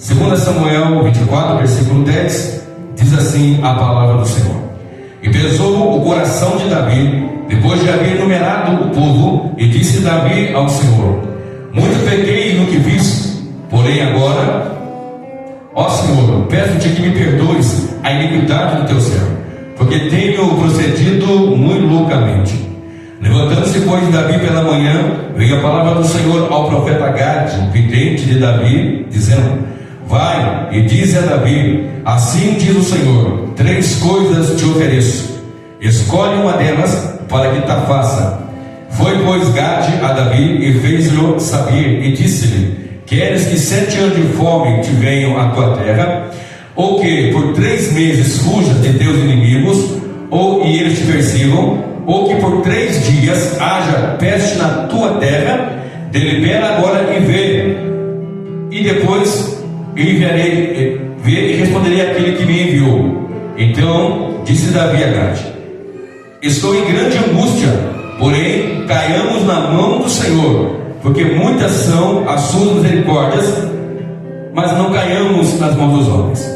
2 Samuel 24, versículo 10, diz assim a palavra do Senhor: E pesou o coração de Davi, depois de haver numerado o povo, e disse Davi ao Senhor: Muito pequei no que fiz, porém agora, ó Senhor, peço-te que me perdoes a iniquidade do teu servo, porque tenho procedido muito loucamente. Levantando-se, pois, Davi pela manhã, veio a palavra do Senhor ao profeta Gade, vidente de Davi, dizendo: Vai e dize a Davi: Assim diz o Senhor, 3 coisas te ofereço, escolhe uma delas para que ta faça. Foi, pois, Gade a Davi e fez-lhe saber, e disse-lhe: Queres que 7 anos de fome te venham à tua terra, ou que por 3 meses fujas de teus inimigos, e eles te persigam, ou que por 3 dias haja peste na tua terra? Delibera agora e vê, e depois enviarei, vê e responderei àquele que me enviou. Então disse Davi a Gade: Estou em grande angústia, porém caiamos na mão do Senhor, porque muitas são as suas misericórdias, mas não caiamos nas mãos dos homens.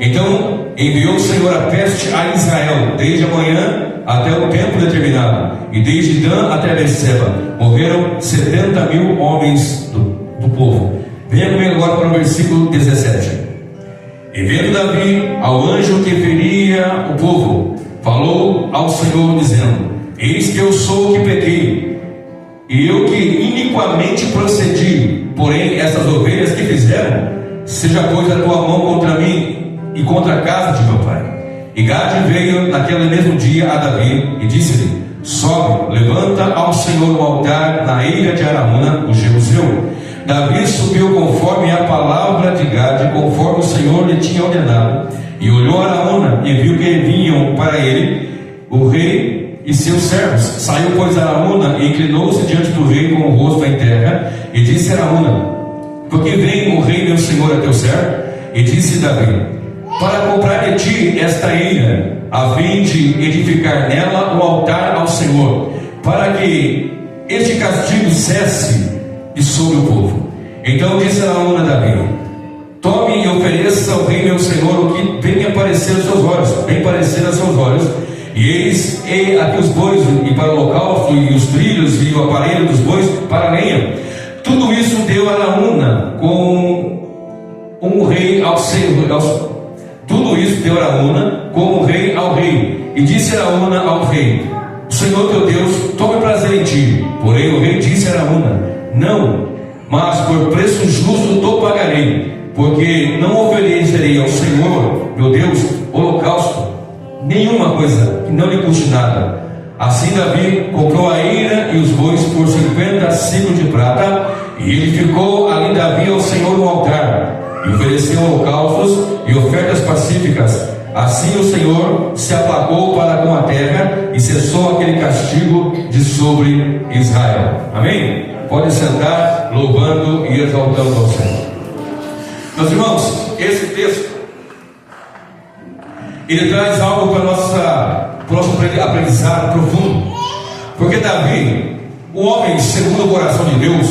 Então enviou o Senhor a peste a Israel, desde a manhã até o tempo determinado, e desde Dan até Berseba morreram 70.000 homens do povo. Venha comigo agora para o versículo 17. E vendo Davi ao anjo que feria o povo, falou ao Senhor dizendo: Eis que eu sou o que pequei, e eu que iniquamente procedi, porém essas ovelhas que fizeram, seja pois a tua mão contra mim e contra a casa de meu pai. E Gade veio naquele mesmo dia a Davi e disse-lhe: Sobe, levanta ao Senhor um altar na ilha de Araúna, o Jebuseu. Davi subiu conforme a palavra de Gade, conforme o Senhor lhe tinha ordenado, e olhou Araúna e viu que vinham para ele o rei e seus servos. Saiu, pois, Araúna e inclinou-se diante do rei com o rosto em terra, e disse Araúna: Por que vem o rei meu senhor a teu servo? E disse Davi: Para comprar de ti esta ilha, a fim de edificar nela um altar ao Senhor, para que este castigo cesse de sobre o povo. Então disse Araúna a Davi: Tome e ofereça ao rei meu senhor o que bem aparecer aos seus olhos, bem parecer aos seus olhos. E eis aqui os bois e para o holocausto, e os trilhos e o aparelho dos bois para a lenha. Tudo isso deu Araúna com um rei ao Senhor. Tudo isso deu Araúna como rei ao rei. E disse Araúna ao rei: O Senhor teu Deus tome prazer em ti. Porém o rei disse a Araúna: Não, mas por preço justo te pagarei, porque não oferecerei ao Senhor meu Deus holocausto, nenhuma coisa que não lhe custe nada. Assim Davi comprou a eira e os bois por 50 ciclos de prata, e edificou ali Davi ao Senhor um altar, e ofereceu holocaustos e ofertas pacíficas. Assim o Senhor se aplacou para com a terra, e cessou aquele castigo de sobre Israel. Amém? Pode sentar, louvando e exaltando ao Senhor. Meus irmãos, esse texto ele traz algo para o nosso aprendizado profundo, porque Davi, o homem segundo o coração de Deus,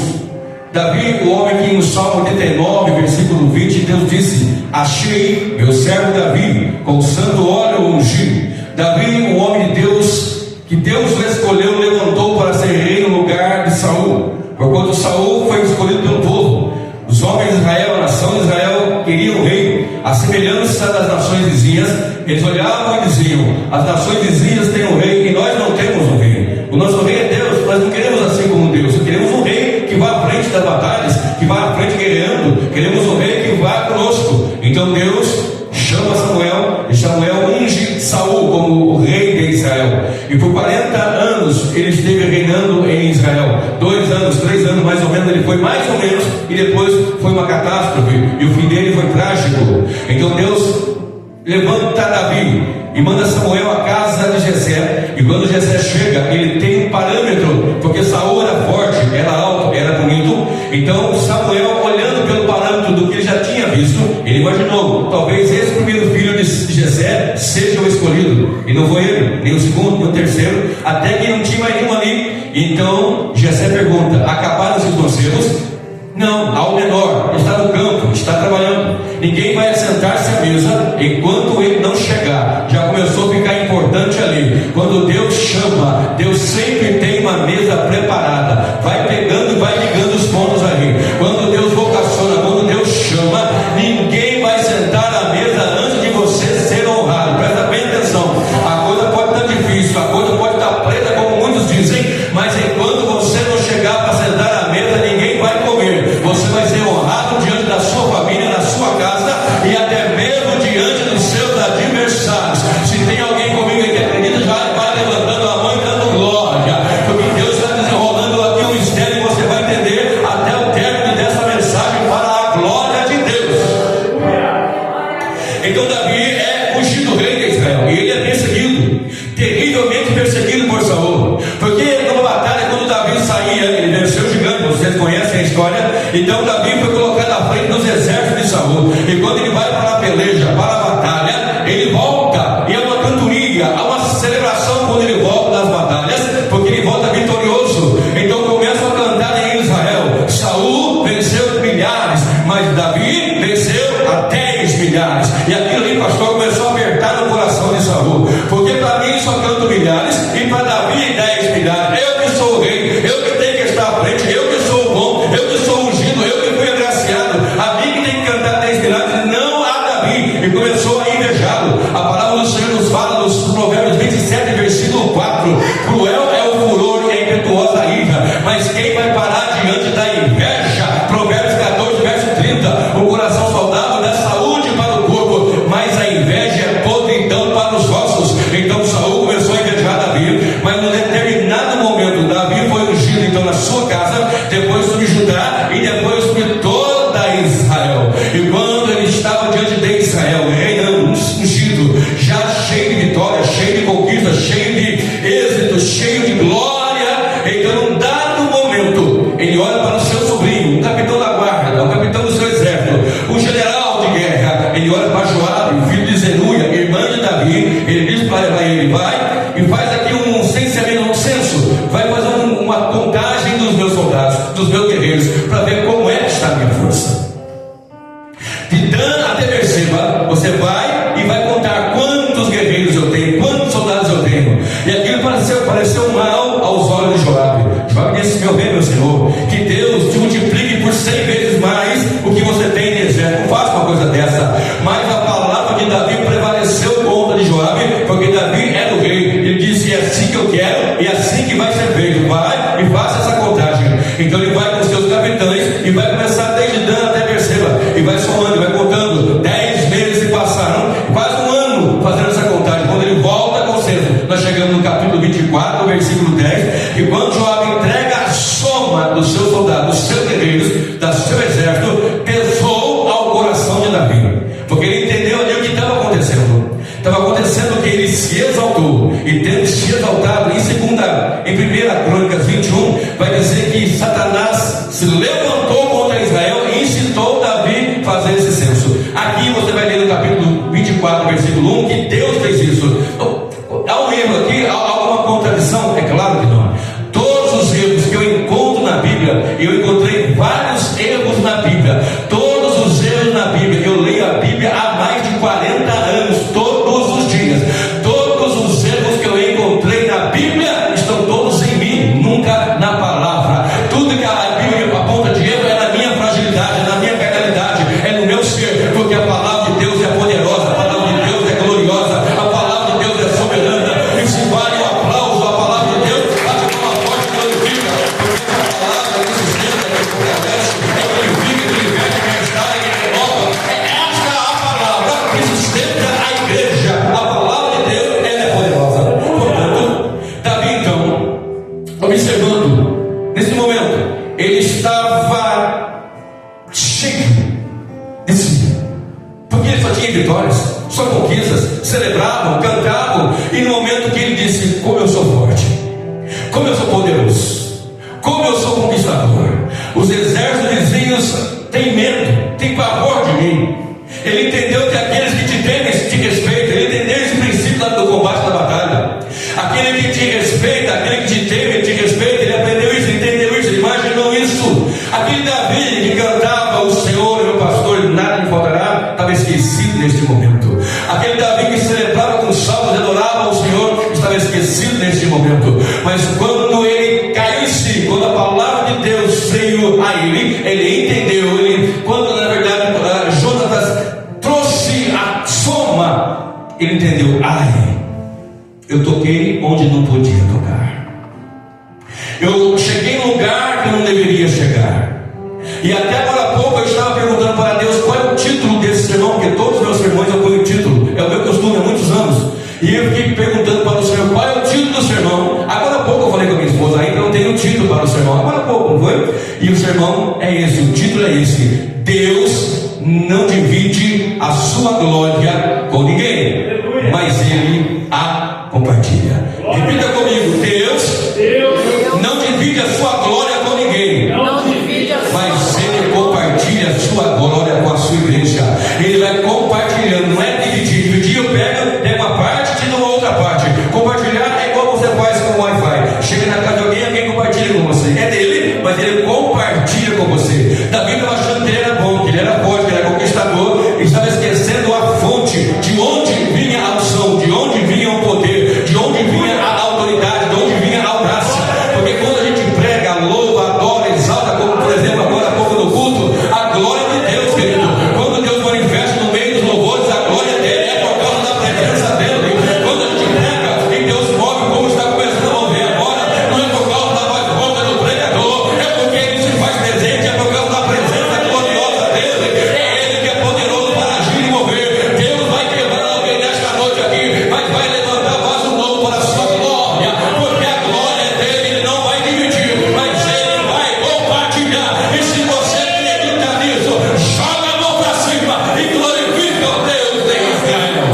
Davi, o homem que no Salmo 89, versículo 20, Deus disse: Achei meu servo Davi, com santo óleo ungido. Davi, o homem de Deus, que Deus o escolheu, levantou para ser rei no lugar de Saul, porquanto Saul foi escolhido pelo povo. Os homens de Israel, a nação de Israel, queriam um rei, a semelhança das nações vizinhas. Eles olhavam e diziam: as nações vizinhas têm um rei e nós não temos um rei. O nosso rei é Deus, nós não queremos assim como Deus. Queremos um rei que vá à frente das batalhas, que vá à frente guerreando. Queremos um rei que vá conosco. Então Deus chama Samuel, e Samuel unge Saul como o rei de Israel. E por 40 anos ele esteve reinando em Israel. 2 anos, 3 anos mais ou menos, ele foi mais ou menos, e depois foi uma catástrofe, e o fim dele foi trágico. Então Deus levanta Davi e manda Samuel à casa de Jessé. E quando Jessé chega, ele tem um parâmetro, porque Saul era forte, era alto, era bonito. Então Samuel, olhando pelo parâmetro do que ele já tinha visto, ele imaginou: talvez esse primeiro filho de Jessé seja o escolhido. E não foi ele, nem o segundo, nem o terceiro, até que não tinha mais nenhum ali. Então Jessé pergunta: acabaram-se os conselhos? Não, ao menor, está no campo, está trabalhando. Ninguém vai sentar-se à mesa enquanto ele não chegar. Já começou a ficar importante ali. Quando Deus chama, Deus sempre tem uma mesa preparada. Vai pegando e vai ligando os pontos ali. Quando Deus vocaciona, quando Deus chama, ninguém vai sentar à mesa antes de você ser honrado. Presta bem atenção. A coisa pode estar difícil, a coisa pode estar preta, como muitos dizem, mas enquanto você não chegar para sentar à mesa, ninguém vai comer. Você vai ser honrado diante da sua família, da sua casa e até mesmo diante dos seus adversários. Se tem alguém comigo que acredita, já vai levantando a mão e dando glória, porque Deus está desenrolando aqui um mistério e você vai entender até o término dessa mensagem para a glória de Deus. Então Davi é ungido rei de Israel e ele é perseguido, terrivelmente perseguido por Saul, porque numa batalha, quando Davi saía, ele venceu o gigante, vocês conhecem a história. Então Davi foi colocado à frente dos exércitos de Saul, e quando ele vai para a peleja, para a batalha, ele volta, e há uma cantoria, há uma celebração quando ele volta das batalhas, porque ele volta vitorioso. Então começam a cantar em Israel: Saul venceu milhares, mas Davi venceu a 10 milhares. E aquilo ali, pastor, começou a apertar no coração de Saul, porque para mim só canto milhares, e para Davi 10 milhares. Eu que sou o rei, eu que tenho que estar à frente, eu que sou o bom, eu que sou ungido, eu que fui agraciado, a mim que tem que cantar 10 milhares, não a Davi. E começou a invejá-lo. A palavra do Senhor nos fala nos Provérbios 27, versículo 4: cruel é o furor e a impetuosa ira, mas quem vai parar diante da inveja? Provérbios 14, verso 30: o coração saudável dá saúde para o corpo, mas a inveja é podridão para os ossos. Então Saul começou a invejar Davi, mas num determinado momento Davi foi ungido então na sua casa, depois sobre Judá e depois sobre toda Israel. E quando ele estava diante de Israel, reinando, ungido, já cheio de vitória, cheio de conquista, cheio de êxito, cheio de glória, então num dado momento ele olha para o seu sobrinho, um capitão da guarda, um capitão do seu exército, um general de guerra. Ele olha para Joabe, filho de Zeruia, irmã de Davi. Ele diz para ele: vai e faz aqui um censo, vai fazer uma contagem dos meus soldados, dos meus guerreiros, para ver como é que está a minha força. De Dan até Berseba, você vai e vai contar quantos guerreiros eu tenho, quantos soldados eu tenho. E aquilo pareceu mal aos olhos de Joabe. Joabe disse: meu rei, meu senhor, que Deus te multiplique por 100 vezes mais o que você tem de exército. Não faça uma coisa dessa. Mas a palavra de Davi prevaleceu contra de Joabe, porque Davi era o rei. Ele disse: é assim que eu quero e é assim que vai ser feito. Vai e faça essa contagem. Então ele vai com os seus capitães e vai começar desde Dan até Berseba, e vai somando, vai contando. 10 meses se passaram, quase um ano fazendo essa contagem. Quando ele volta com o censo, nós chegamos no capítulo 24, versículo 10. E quando Joabe entrega a soma dos seus soldados, dos seus guerreiros, do seu exército, pesou ao coração de Davi, porque ele entendeu ali o que estava acontecendo. Estava acontecendo que ele se exaltou, e tendo se exaltado, em 1 Crônicas 21, vai dizer que Satanás se levantou contra Israel e incitou Davi a fazer esse censo. Aqui você vai ler no capítulo 24, versículo 1, que Deus fez isso. Há um erro aqui, há alguma contradição? É claro que não. Todos os erros que eu encontro na Bíblia, e eu encontrei vários erros na Bíblia, todos os erros na Bíblia, eu leio a Bíblia há mais de 40 anos, todos os dias. Todos os erros que eu encontrei na Bíblia estão todos em mim, nunca na palavra. Tudo que a Bíblia aponta de erro é na minha fragilidade, na minha carnalidade, é no meu ser, porque a palavra de Deus é poderosa, a palavra de Deus é gloriosa, a palavra de Deus é soberana. E se vale o aplauso à palavra de Deus, bate uma forte glorifica, porque a palavra que sustenta, que fortalece, é que vivifica, que liberta, que restaura, que renova. É esta a palavra que sustenta a igreja. A palavra de Deus, ela é poderosa. Portanto, Davi então, observando, nesse momento, ele estava cheio de si, porque ele só tinha vitórias, só conquistas, celebravam, cantavam. E no momento que ele disse: como eu sou forte, como eu sou poderoso, como eu sou conquistador, os exércitos vizinhos têm medo, têm pavor de mim. Ele entendeu que aqueles que te temem te respeitam. Ele entendeu esse princípio lá do combate da batalha. Aquele que te respeita, aquele que te teme, te respeita. Ele aprendeu isso, entendeu isso, ele imaginou isso. Aquele Davi que estava esquecido neste momento. Aquele Davi que celebrava com salmos e adorava ao Senhor estava esquecido neste momento. Mas quando ele caiu em si, quando a palavra de Deus veio a ele entendeu. Quando na verdade Jonatas trouxe a soma, ele entendeu: eu toquei onde não podia tocar. Eu cheguei num lugar que eu não deveria chegar. E até agora há pouco eu estava perguntando para Deus qual é o título desse sermão, porque todos os meus sermões eu ponho o título, é o meu costume há muitos anos. E eu fiquei perguntando para o Senhor qual é o título do sermão. Agora há pouco eu falei com a minha esposa: ainda não tenho título para o sermão. Agora há pouco, não foi? E o sermão é esse, o título é esse: Deus não divide a sua glória com ninguém, mas Ele a compartilha. Repita comigo: Deus não divide a sua glória com ninguém, mas Ele compartilha a sua glória com a sua igreja. Ele vai compartilhando, não é dividir. Dividir, eu pego uma parte e te dou uma outra parte. Compartilhar é igual você faz com o Wi-Fi. Chega na casa de alguém compartilha com você. É dele, mas ele compartilha com você. Davi estava achando que ele era bom, que ele era forte, que ele era conquistador. Ele estava esquecendo a fonte, de onde vinha a unção, de onde vinha o poder, de onde vinha a autoridade, de onde vinha a audácia. Porque quando a gente prega, louva, adora, exalta, como por exemplo agora há pouco no culto, a glória de Deus, querido. Quando Deus manifesta no meio dos louvores, a glória dele é por causa da presença dele. Quando a gente prega e Deus move, como está começando a mover agora, não é por causa da voz rouca do pregador, é porque ele se faz presente, é por causa da presença gloriosa dele. É ele que é poderoso para agir e mover. Deus vai quebrar alguém nesta noite aqui, mas vai levantar vaso novo para a sua glória, porque a glória é dele. Ele não vai dividir, mas ele vai compartilhar. E se você acredita nisso, joga a mão para cima e glorifica o Deus de Israel.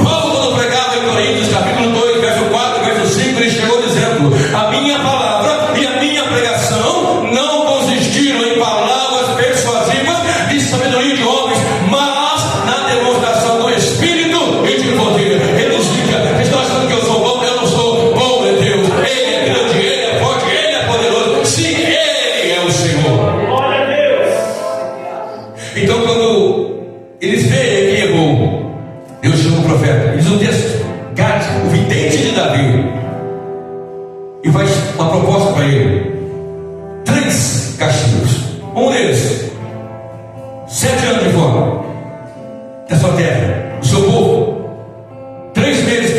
Paulo, quando pregava em Coríntios, capítulo 2, verso 4, verso 5, ele chegou dizendo: a minha palavra e a minha pregação não consistiram em palavras persuasivas de sabedoria de homens, mas na demonstração do Espírito e de poder. Ele diz: vocês estão achando que eu sou bom? Eu não sou bom, é Deus. Ele é grande, Ele é forte, Ele é poderoso. Sim, Ele é o Senhor. Glória a Deus. Então, quando eles veem que errou, Deus chama o profeta. Diz o texto: Gade, o vidente de Davi, e faz uma proposta para ele: 3 castigos. Um deles, 7 anos de fome da sua terra, do seu povo. 3 meses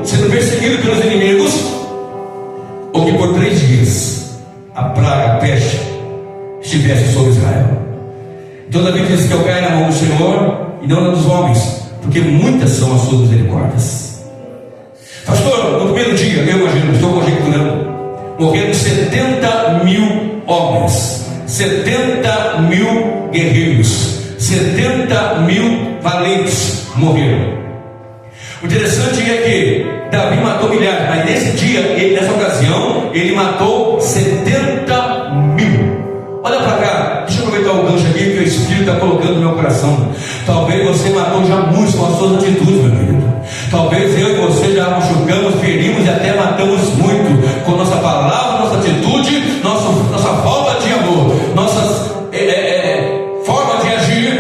sendo perseguido pelos inimigos, ou que por 3 dias a praga, a peste, estivesse sobre Israel. Então Davi diz que eu caio na mão do Senhor e não na dos homens, porque muitas são as suas misericórdias. Pastor, no primeiro dia, eu imagino, estou conjecturando, morreram 70 mil homens, 70 mil guerreiros, 70 mil valentes morreram. O interessante é que Davi matou milhares, mas nesse dia, nessa ocasião, ele matou 70 mil. Olha para cá, deixa eu aproveitar o gancho aqui que o Espírito está colocando no meu coração. Talvez você matou já muitos com as suas atitudes, meu querido. Talvez eu e você já machucamos, ferimos e até matamos muito com nossa palavra, nossa atitude, nossa falta de amor, nossas forma de agir.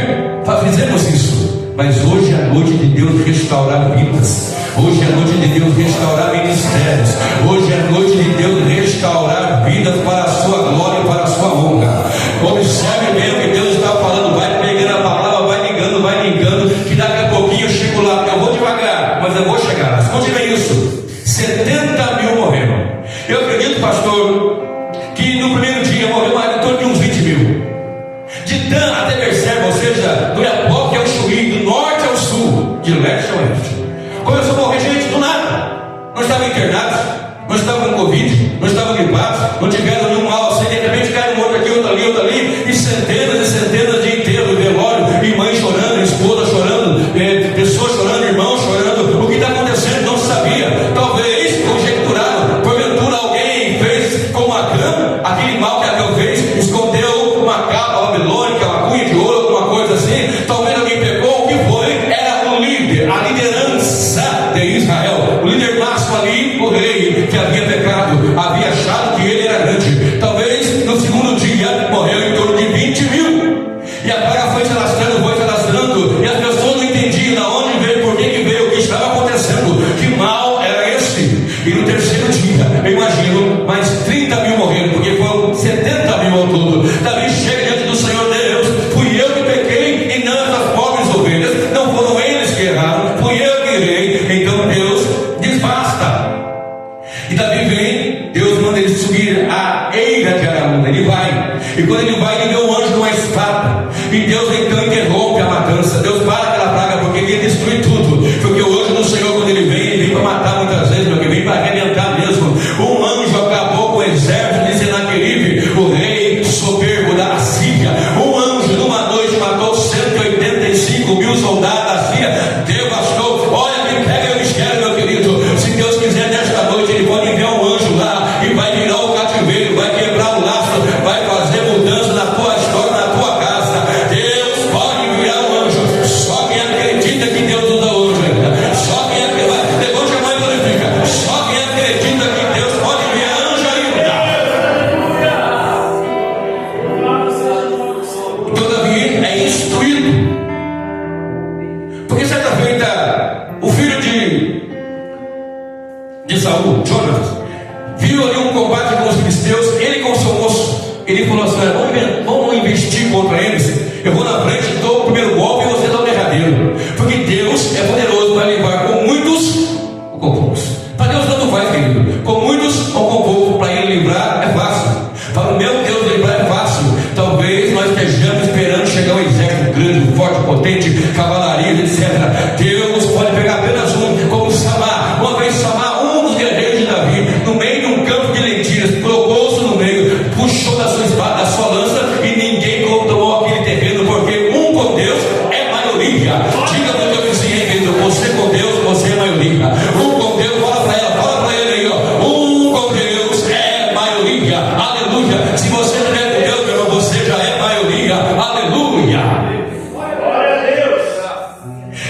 Fizemos isso, mas hoje é a noite de Deus restaurar vidas. Hoje é a noite de Deus restaurar ministérios. Hoje é a noite de Deus restaurar vidas para a sua glória e para a sua honra. Observe bem o que Deus está falando. Vai pegando a palavra, vai ligando, que daqui a pouquinho eu chego lá. Eu vou devagar, mas eu vou chegar. Escute bem isso: 70 mil morreram. Eu acredito, pastor, que no primeiro dia morreu mais em torno de uns 20 mil. De Dan até Berseba, ou seja, do Iapoque ao Chuí, do norte ao sul, de leste a oeste. Começou a morrer gente do nada. Não estavam internados, não estavam com Covid, não estavam gripados, não tiveram nenhum mal assim. De repente cai um outro aqui, outro ali, e centenas de enterros, velório, e mãe chorando, esposa chorando, pessoas chorando, irmãos chorando. O que está acontecendo não se sabia. Talvez conjecturaram, porventura alguém fez como Acã, aquele mal que Acã fez, escondeu uma capa babilônica, uma cunha de ouro, alguma coisa assim. Talvez alguém pegou. O que foi? Era o líder, a liderança de Israel, o líder máximo ali, o rei que havia pecado, havia achado que ele era grande. Talvez no segundo dia morreu eira de Araúna. Ele vai, e quando ele vai, ele vê um anjo numa espada, e Deus então interrompe a matança. Deus para aquela praga, porque ele ia destruir tudo, porque o anjo do Senhor, quando ele vem para matar muitas vezes, meu, que vem para arrebentar mesmo. Um anjo acabou com o exército de Senaqueribe, o rei soberbo da Assíria. Um anjo numa noite matou 185 mil soldados da Síria, devastou. Olha, me pega o mistério, meu querido. Se Deus quiser, nesta noite ele pode enviar um anjo lá e vai virar o cativeiro, vai quebrar o laço, vai fazer mudança na tua história, na tua casa. Deus pode enviar um anjo. Só quem acredita que Deus usa anjo ainda. Só quem acredita, levante a mão e glorifica. Só quem acredita que Deus pode enviar anjo ainda. Todavia é instruído, porque certa feita o filho de Saul, Jonas, viu ali um combate com os filisteus. Ele com o seu moço, ele falou assim: vamos investir contra eles. Eu vou na frente, dou o primeiro golpe e você dá o derradeiro, porque Deus é poderoso para livrar com muitos ou com poucos. Para Deus tanto faz, querido, com muitos ou com poucos. Para ele livrar é fácil, para o meu Deus livrar é fácil. Talvez nós estejamos esperando chegar um exército grande, forte, potente, cavalaria, etc. Deus pode pegar apenas um, como Samar. Uma vez Samar, um dos guerreiros de Davi, no meio de um campo de lentilhas, colocou-se no meio, puxou da sua espada, da sua lança, e ninguém tomou aquele terreno, porque um com Deus é maioria. Diga para o teu vizinho, querido, você com Deus, você é maioria. Um com Deus, fala para ele aí, ó. Um com Deus é maioria. Aleluia. Se você não é com Deus, meu irmão, você já é maioria. Aleluia. Glória a Deus.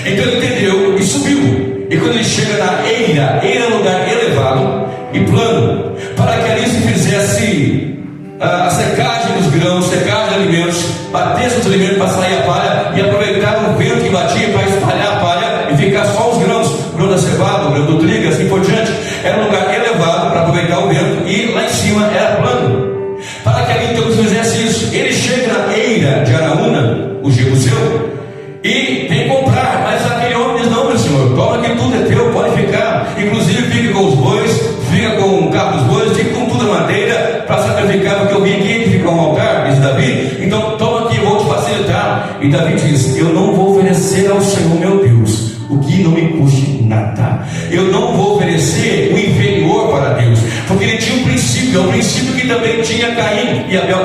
Então ele entendeu e subiu. E quando ele chega na eira é um lugar elevado e plano, para que ali se fizesse a secagem dos grãos, secagem de alimentos, batesse os alimentos para sair a palha, e aproveitar o vento que batia para espalhar a palha e ficar só os grãos, o grão da cevada, o grão do trigo, assim por diante. Era um lugar elevado para aproveitar o vento, e lá em cima era plano, para que ali então se fizesse isso. Ele chega na eira de Araúna, o jebuseu, e vem comprar, mas aquele homem diz: não, meu senhor, toma que tudo é teu, pode ficar, inclusive fica com os bois, fica com o carro dos bois, fica com tudo a madeira para sacrificar, porque eu vim aqui edificar um altar, diz Davi. Então toma aqui, eu vou te facilitar. E Davi diz: eu não vou oferecer ao Senhor meu Deus o que não me custe nada. Eu não vou oferecer o inferior para Deus, porque ele tinha um princípio, é um princípio que também tinha Caim e Abel,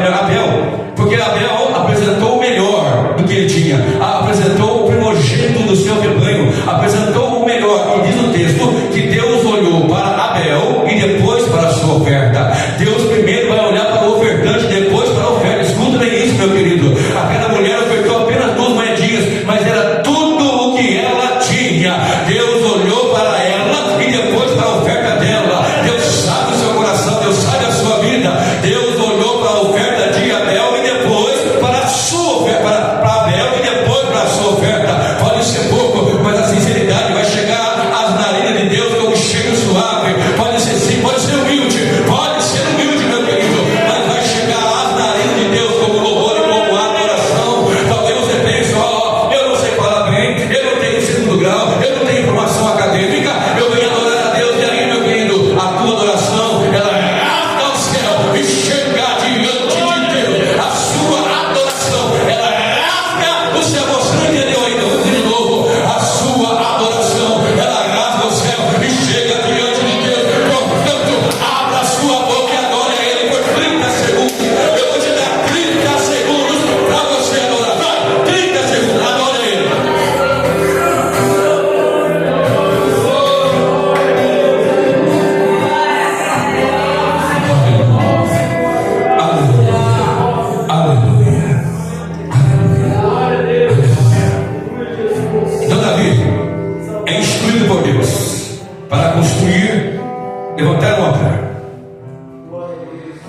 porque Abel apresentou o melhor do que ele tinha, apresentou o primogênito do seu rebanho, apresentou o melhor. E diz o texto que Deus olhou para Abel e depois para a sua oferta. Deus primeiro vai olhar para o ofertante, depois para a oferta. Escuta bem isso, meu querido. Aquela mulher ofertou apenas 2 moedinhas, mas era tudo o que ela tinha. Deus olhou para ela e depois para a oferta dela. Deus sabe o seu coração, Deus sabe a sua vida. Deus olhou para a oferta de Abel e depois para a sua oferta, para Abel e depois para a sua oferta. Pode ser pouco, mas a sinceridade vai chegar às narinas de Deus como cheiro suave. Pode ser sim, pode ser humilde, meu querido, mas vai chegar às narinas de Deus como louvor e como adoração. Talvez você pense: eu não sei falar bem, eu não tenho segundo grau, eu não tenho formação acadêmica, eu venho adorar a Deus. E aí, meu querido, a tua adoração, ela rasga o céu e chega diante de Deus. A sua adoração, ela rasga o céu. Você não entendeu ainda? Vou dizer de novo: a sua adoração, ela rasga o céu e chega diante de Deus. Portanto, abra a sua boca e adore a Ele por 30 segundos. Eu vou te dar 30 segundos para você adorar. Vai, 30 segundos, adore a Ele. Aleluia. Então Davi é instruído por Deus para construir, levantar um altar.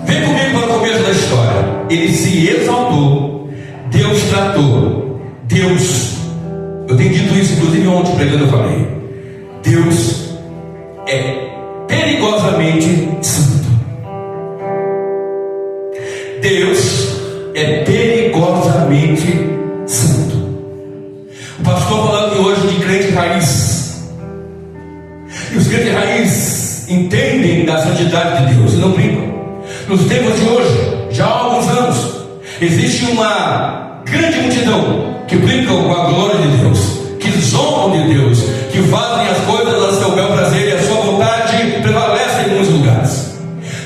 Vem comigo para o começo da história. Ele se exaltou, Deus tratou. Deus, eu tenho dito isso inclusive ontem pregando, eu falei: Deus é perigosamente santo. Deus é perigosamente santo. O pastor falando aqui hoje de crente raiz, e os crentes raiz entendem da santidade de Deus e não brincam. Nos tempos de hoje, já há alguns anos, existe uma grande multidão que brincam com a glória de Deus, que zombam de Deus, que fazem as coisas a seu bel prazer e a sua vontade prevalece em muitos lugares.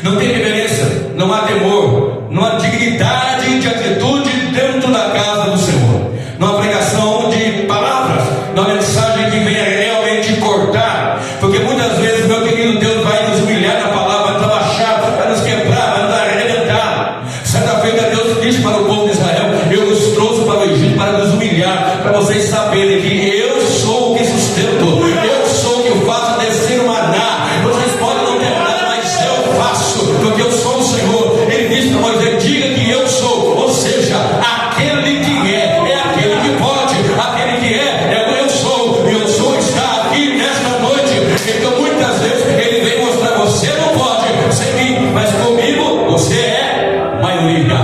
Não tem reverência, não há temor, não há dignidade de atitude dentro da casa do Senhor. Não há pregação de palavras, não há mensagem que venha realmente cortar, porque muitas vezes, meu querido, Deus vai nos humilhar na palavra, vai trabalhar, vai nos quebrar, vai nos arrebentar. Certa feita Deus disse para o povo de Israel: eu os trouxe para o Egito para nos humilhar, para vocês saberem que eu sou o que sustento, eu sou o que faço descer o maná. Vocês podem não ter nada, mas eu faço, porque eu sou o Senhor. Ele disse para Moisés: diga que eu sou, ou seja, aquele que é aquele que pode, aquele que é o eu sou, e eu sou está aqui nesta noite. Então muitas vezes ele vem mostrar: você não pode sem mim, mas comigo você é maioria.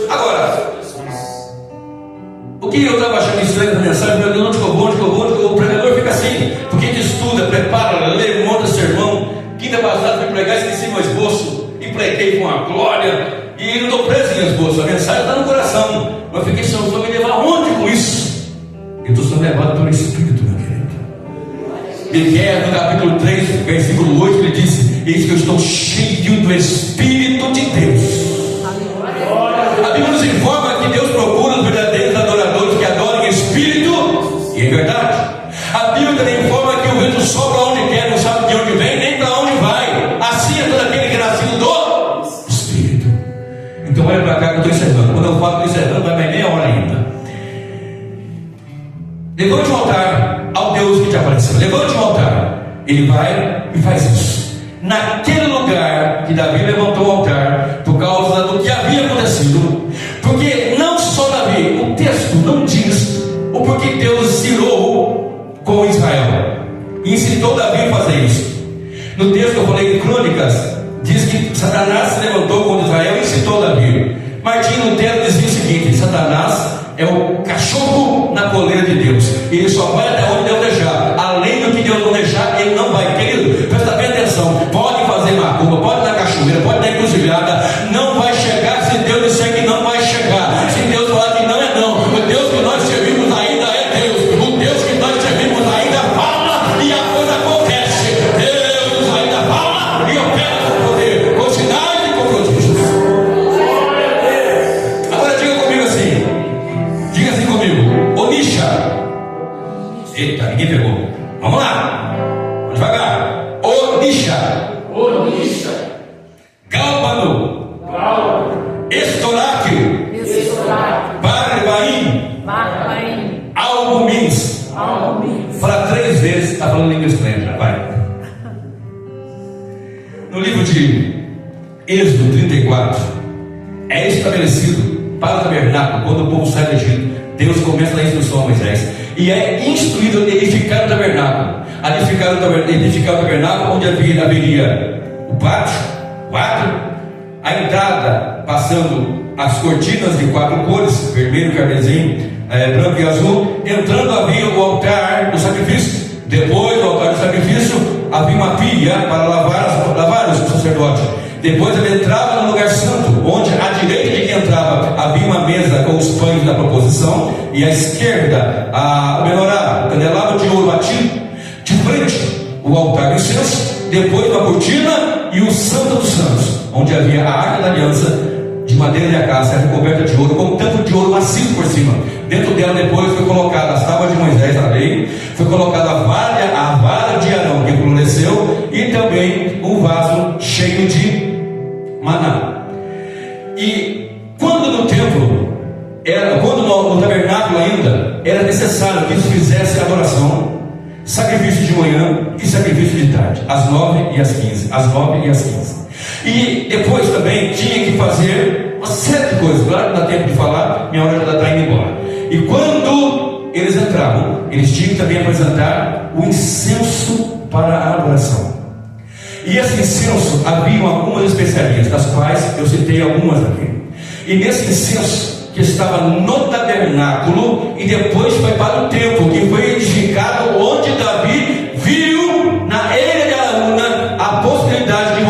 Agora, o que eu estava achando estranho na mensagem, meu Deus, onde que eu vou? O pregador fica assim, porque a gente estuda, prepara, lê, monta sermão. Quinta passada fui pregar, esqueci meu esboço e preguei com a glória, e não estou preso em esboço, a mensagem está no coração. Mas eu fiquei pensando: vou me levar aonde com isso? Eu estou sendo levado pelo Espírito, meu querido. Miqueias, no capítulo 3, versículo 8, ele disse: eis que eu estou cheio do Espírito de Deus. A Bíblia nos informa que Deus procura os verdadeiros adoradores que adoram em espírito e em verdade. A Bíblia também informa que o vento sopra onde quer, não sabe de onde vem nem para onde vai. Assim é todo aquele que é nascido do Espírito. Então olha para cá que eu estou encerrando. Quando eu falo que estou encerrando, vai mais meia hora ainda. Levante um altar ao Deus que te apareceu. Levante um altar. Ele vai e faz isso. Naquele lugar que Davi levantou o altar, por causa do que havia acontecido, porque não só Davi, o texto não diz o porquê Deus irou com Israel e incitou Davi a fazer isso. No texto que eu falei em Crônicas, diz que Satanás se levantou contra Israel e incitou Davi. Martinho Lutero dizia o seguinte: Satanás é o cachorro na coleira de Deus, ele só vai até onde Deus deixar. Além do que Deus não deixar, ele não vai. Querido, presta bem atenção: pode fazer macumba, pode dar cachoeira, pode dar encruzilhada, não vai chegar se Deus disser que não vai chegar. Se Deus falar que não é não. O Deus que nós servimos ainda é Deus. O Deus que nós servimos ainda fala e a coisa acontece. Deus ainda fala e opera com poder, com sinais e com prodígios. Agora diga comigo assim: diga assim comigo: Onisha. Eita, ninguém pegou. Vamos lá, vamos devagar. Onisha. Gálbano. Estoráquio. Barbaim. Albumins. Fala 3 vezes, está falando língua estranha, vai. No livro de Êxodo 34, é estabelecido para o tabernáculo, quando o povo sai do Egito, Deus começa a dar instrução a Moisés, e é instruído a edificar o tabernáculo. A edificar o tabernáculo, onde haveria o pátio, o átrio, a entrada passando as cortinas de 4 cores, vermelho, carmesim, branco e azul. Entrando havia o altar do sacrifício. Depois do altar do sacrifício havia uma pia para lavar os sacerdotes. Depois ele entrava no lugar santo, onde à direita de quem entrava havia uma mesa com os pães da proposição, e à esquerda o menorá, o candelabro de ouro batido, de frente o altar do incenso, depois uma cortina e o santo dos santos, onde havia a arca da aliança de madeira de acácia recoberta de ouro, com um tampo de ouro maciço por cima. Dentro dela depois foi colocada as tábuas de Moisés, a lei, foi colocada a vara de Arão que floresceu, e também um vaso cheio de maná. E quando no templo, quando no tabernáculo ainda, era necessário que eles fizessem adoração, sacrifício de manhã e sacrifício de tarde, às 9 e às 15, às 9 e às 15. E depois também tinha que fazer uma série de coisas. Claro que não dá tempo de falar, minha hora já está indo embora. E quando eles entravam, eles tinham que também apresentar o incenso para a adoração. E esse incenso haviam algumas especiarias, das quais eu citei algumas aqui. E nesse incenso que estava no tabernáculo e depois foi para o templo, que foi edificado onde Davi viu na ilha de Araúna a possibilidade de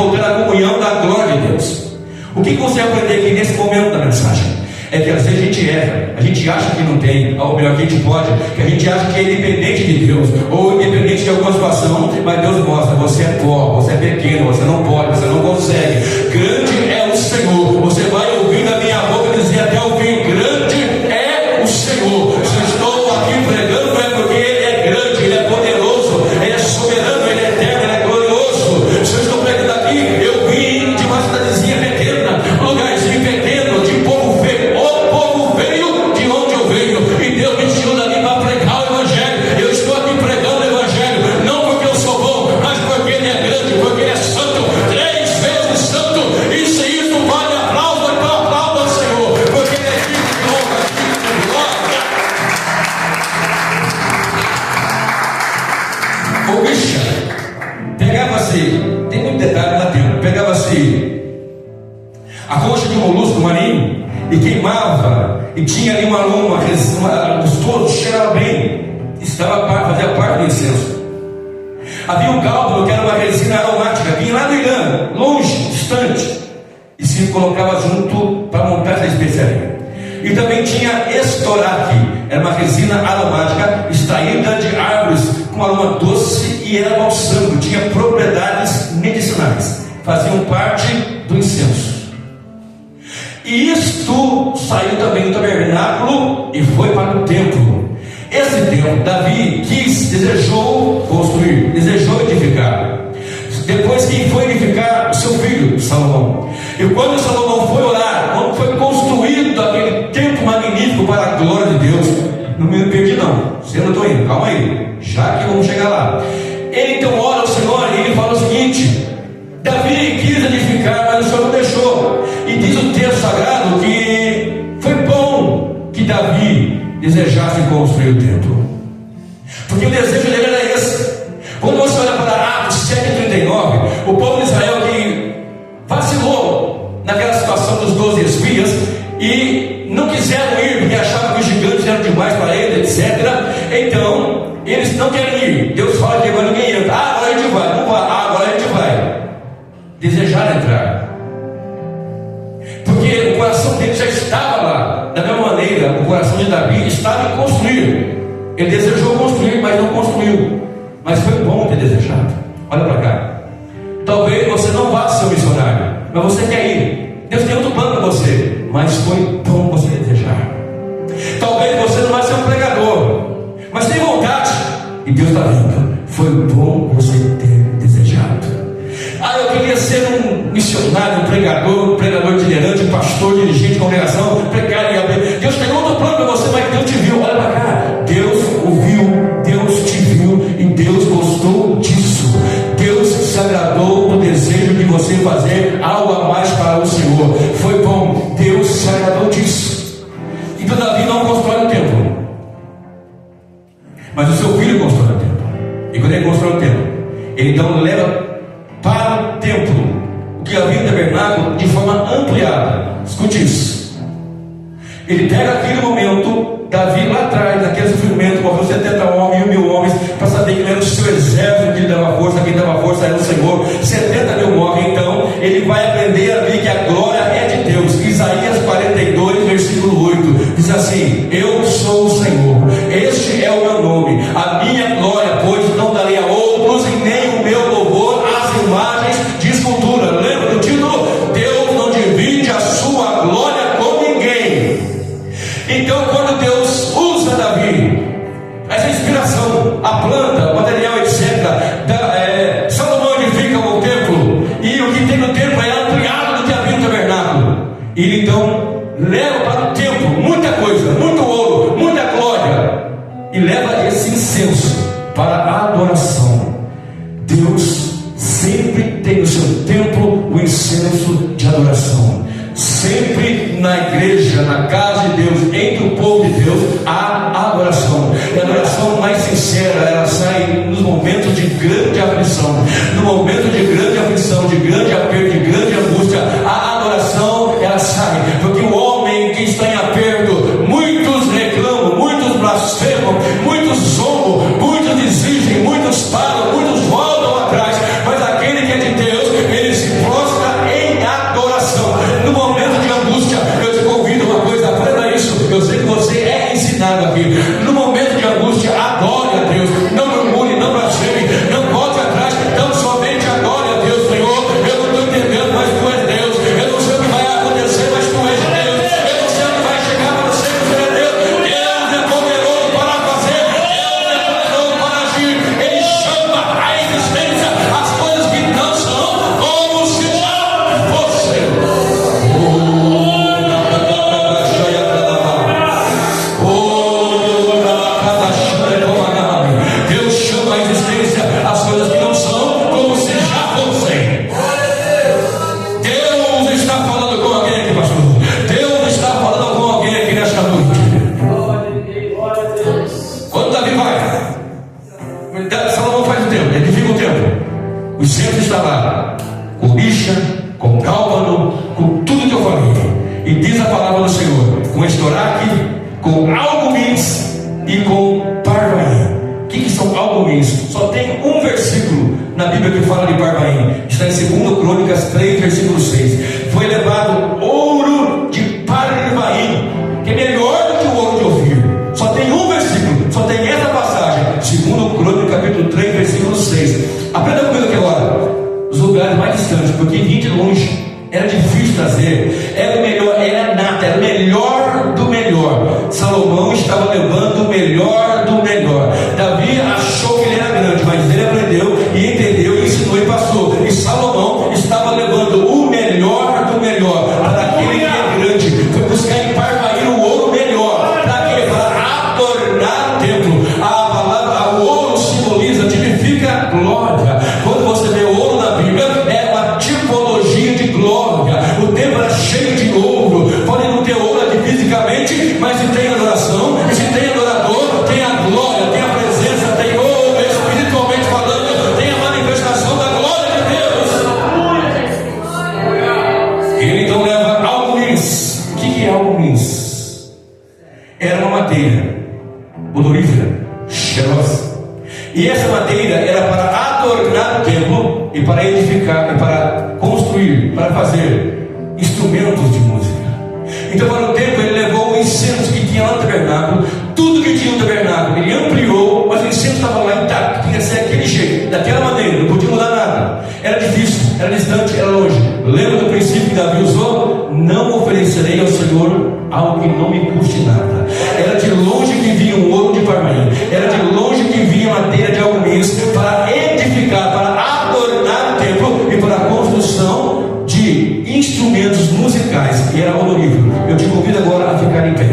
O que você vai aprender aqui nesse momento da mensagem? É que às vezes a gente erra, a gente acha que não tem, ou melhor, que a gente pode, que a gente acha que é independente de Deus, ou independente de alguma situação, mas Deus mostra: você é pobre, você é pequeno, você não pode, você não consegue. Grande é o Senhor. Você vai ouvir da minha boca dizer até o fim: grande é o Senhor. Se eu estou aqui pregando, é porque Ele é grande, Ele é poderoso, Ele é soberano, Ele é eterno, Ele é glorioso. Se eu estou pregando aqui, eu vim de uma cidadezinha pequena, um lugarzinho pequeno, de povo feio. O povo veio de onde eu venho, e Deus me tirou dali para pregar o Evangelho. Eu estou aqui pregando o Evangelho, não porque eu sou bom, mas porque Ele é grande, porque Ele é santo, 3 vezes santo. E se isso vale aplauso, então aplauda ao Senhor, porque Ele é digno de honra, digno de glória. O bicha pegava-se, tem muito detalhe lá dentro, pegava-se a concha de um molusco marinho e queimava, e tinha ali uma luma, gostoso, cheirava bem, fazia parte do incenso. Havia um cálculo que era uma resina aromática, vinha lá do Irã, longe, distante, e se colocava junto para montar essa especiaria. E também tinha estoraque, era uma resina aromática extraída de árvores com aroma doce e era balsâmico, tinha propriedades medicinais, faziam parte do incenso. E isto saiu também do tabernáculo e foi para o templo. Esse templo, Davi desejou construir, desejou edificar. Depois quem foi edificar? O seu filho, Salomão. E quando Salomão foi orar, quando foi construído aquele templo magnífico para a glória de Deus, não me perdi não, você não estou indo, calma aí, já que vamos chegar lá. Ele então ora ao Senhor e ele fala o seguinte: Davi quis edificar, mas o Senhor não deixou. E diz o texto sagrado que foi bom que Davi desejasse construir o templo, porque o desejo dele era esse. Quando você olha para Atos 7,39, o povo de Israel que vacilou naquela situação dos 12 espias e não quiseram ir porque achavam que os gigantes eram demais para eles, etc. Então eles não querem ir. Deus fala que agora ninguém entra. Agora a gente vai, não vai, agora a gente vai. Desejaram entrar, porque o coração dele já estava lá. Da mesma maneira, o coração de Davi estava em construir. Ele desejou construir, mas não construiu. Mas foi bom ter desejado. Olha para cá. Talvez você não vá ser um missionário, mas você quer ir. Deus tem outro plano para você, mas foi bom você desejar. Talvez você não vá ser um pregador, mas tem vontade, e Deus está vendo. Foi bom você ter desejado. Eu queria ser um missionário, um pregador itinerante, um pastor, dirigente de congregação, pregar e abrir. Deus tem outro plano para você, mas Deus te viu. Olha para cá. Deus ouviu, Deus te viu e Deus gostou disso. Deus se agradou do desejo de você fazer algo a mais para o Senhor. Foi bom, Deus se agradou disso. Então Davi não constrói o templo, mas o seu filho constrói o templo. E quando ele constrói o templo, ele então leva para o templo o que havia no tabernáculo de forma ampliada. Escute isso. Ele pega aquele momento, Davi lá atrás, naquele sofrimento, morreu 70 homens e 1.000 homens, para saber que ele era o seu exército que dava força, quem dava força era o Senhor. 70.000 morrem, então ele vai aprender a ver que a glória é de Deus. Isaías 42, versículo 8, diz assim: eu sou o Senhor, este é o meu nome, a minha glória, pois não darei a outros, e nem o meu louvor às imagens de escultura. Lembra do título? Deus não divide a sua glória com ninguém. Então, quando Deus usa Davi, essa inspiração, a planta, o material, etc., Salomão edifica o templo, e o que tem no templo é ampliado do que havia no tabernáculo. E ele então leva para o templo muita coisa, muito ouro, muita glória, e leva esse incenso para a adoração. Deus sempre tem no seu templo o incenso de adoração. Sempre na igreja, na casa de Deus, entre o povo de Deus, há adoração. E a adoração mais sincera, ela sai nos momentos de grande aflição. No momento de grande aflição, de grande aperto, de grande angústia, a adoração, ela sai. Porque o homem que está em aperto, muitos reclamam, muitos blasfemam, muitos zombam, muitos desistem, muitos param, muitos voltam atrás. Mas aquele que é de Deus, ele se prostra em adoração. No com cálvano, com tudo que eu falei. E diz a palavra do Senhor, com estoraque, com algumins e com parvaim. O que são algumins? Só tem um versículo na Bíblia que fala de parvaim. Está em 2 Crônicas 3, versículo 6. Foi levado ouro de parvaim, que é melhor do que o ouro de Ofir. Só tem um versículo, só tem essa passagem. 2 Crônicas capítulo 3, versículo 6. Aprenda comigo aqui agora. Os lugares mais distantes, porque vinha de longe, era difícil trazer, era o melhor, era nada, era o melhor do melhor. Salomão estava levando o melhor do melhor. Davi achou que ele era grande, mas ele aprendeu e entendeu, e ensinou e passou. E Salomão estava levando o melhor do melhor para aquele que é grande. Foi buscar em Parvaim o ouro melhor. Para quê? Para adornar o templo. A palavra, o ouro simboliza, tipifica glória. Quando você vê ouro na Bíblia, é uma tipologia de glória. O templo é cheio de ouro. Pode não ter ouro aqui fisicamente, mas se tem adoração, e se tem adorador, tem a glória, tem a presença, tem ouro, espiritualmente falando, tem a manifestação da glória de Deus. Ele então leva algumins. O que é algumins? Era uma madeira odorífera, cheirosa. E essa madeira era para adornar o templo e para edificar, e para construir, para fazer instrumentos de música. Então, para o templo, ele levou o incenso que tinha lá no tabernáculo, tudo que tinha no tabernáculo, ele ampliou, mas o incenso estava lá intacto, tinha que ser daquele jeito, daquela maneira, não podia mudar nada. Era difícil, era distante, era longe. Lembra do princípio que Davi usou? Não oferecerei ao Senhor algo que não me custe nada. Era de longe que vinha o ouro de Parvaim, era de longe que vinha a madeira de algumins, para edificar, para adornar o templo e para a construção de instrumentos musicais, e era odorífero. Eu te convido agora a ficar em pé.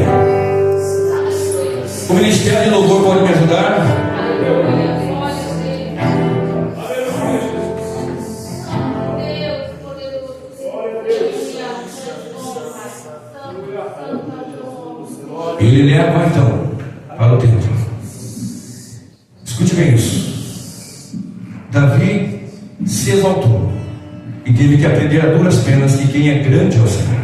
O ministério de louvor pode me ajudar? Ele leva então para o templo. Escute bem isso. Davi se exaltou e teve que aprender a duras penas que quem é grande é o Senhor.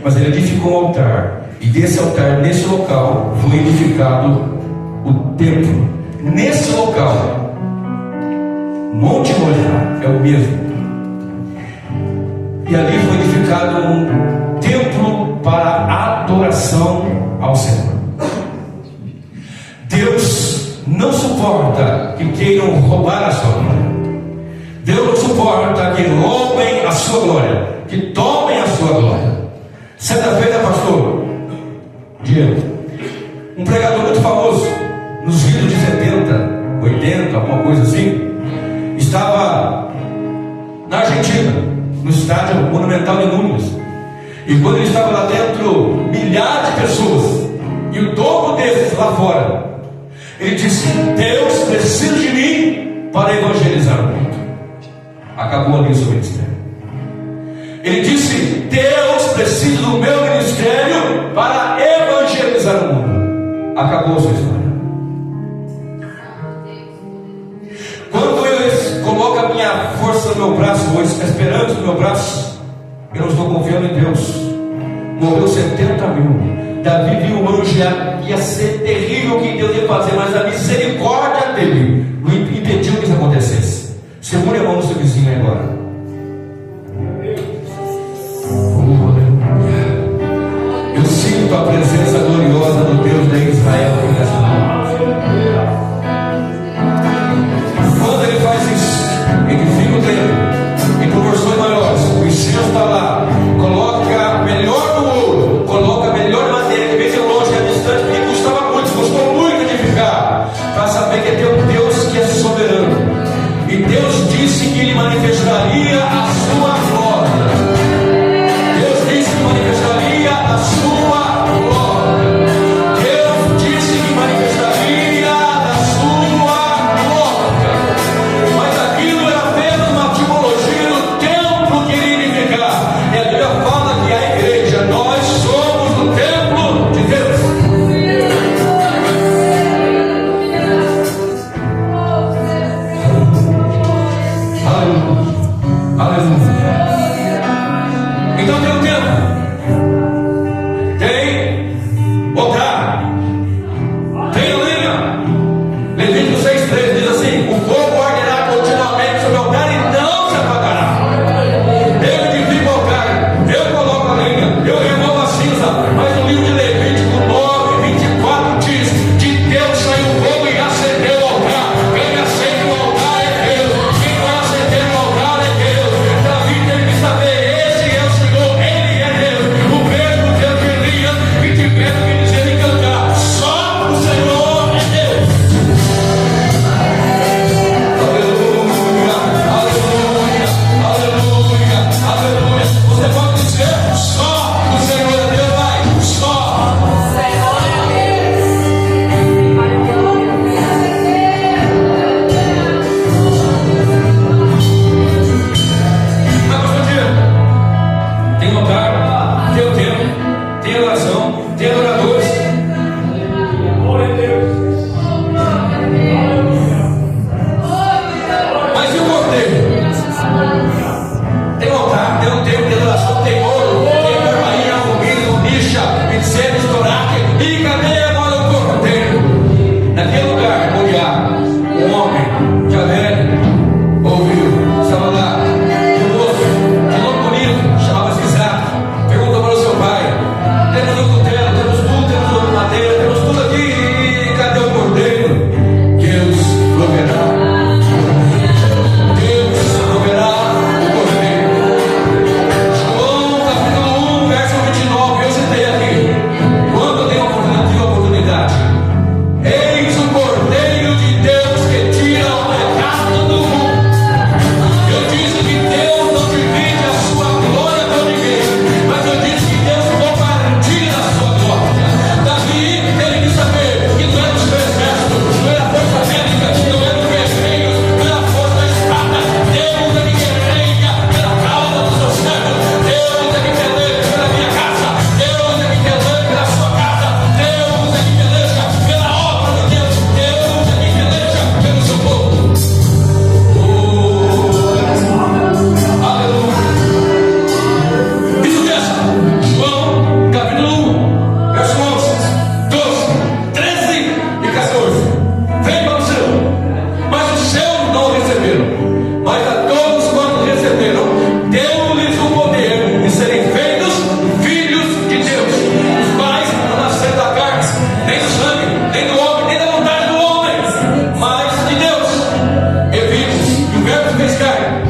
Mas ele edificou um altar, e desse altar, nesse local, foi edificado o templo. Nesse local, Monte Moriá é o mesmo, e ali foi edificado um templo para adoração ao Senhor. Deus não suporta que queiram roubar a sua glória. Deus não suporta que roubem a sua glória, que tomem a sua glória. Certa feita, pastor Diego, um pregador muito famoso nos idos de 70, 80, alguma coisa assim, estava na Argentina, no estádio Monumental de Núñez. E quando ele estava lá dentro, milhares de pessoas, e o dobro desses lá fora, ele disse: Deus precisa de mim para evangelizar o mundo. Acabou ali o seu ministério. Ele disse: Deus precisa do meu ministério para evangelizar o mundo. Acabou a sua história. Quando eu coloco a minha força no meu braço hoje, a esperança no meu braço, eu não estou confiando em Deus. Morreu 70 mil. Davi viu o anjo, ia ser terrível o que Deus ia fazer, mas a misericórdia dele impediu que isso acontecesse. Segure a mão do seu vizinho agora. Eu sinto a presença gloriosa do Deus de Israel aqui nessa noite. Quando ele faz isso, edifica o templo em proporções maiores, o incenso está lá, coloca melhor no ouro, coloca melhor madeira, que vem de longe, que é distante, porque custava muito.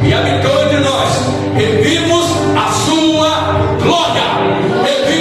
e habitou entre nós, e vimos a sua glória, e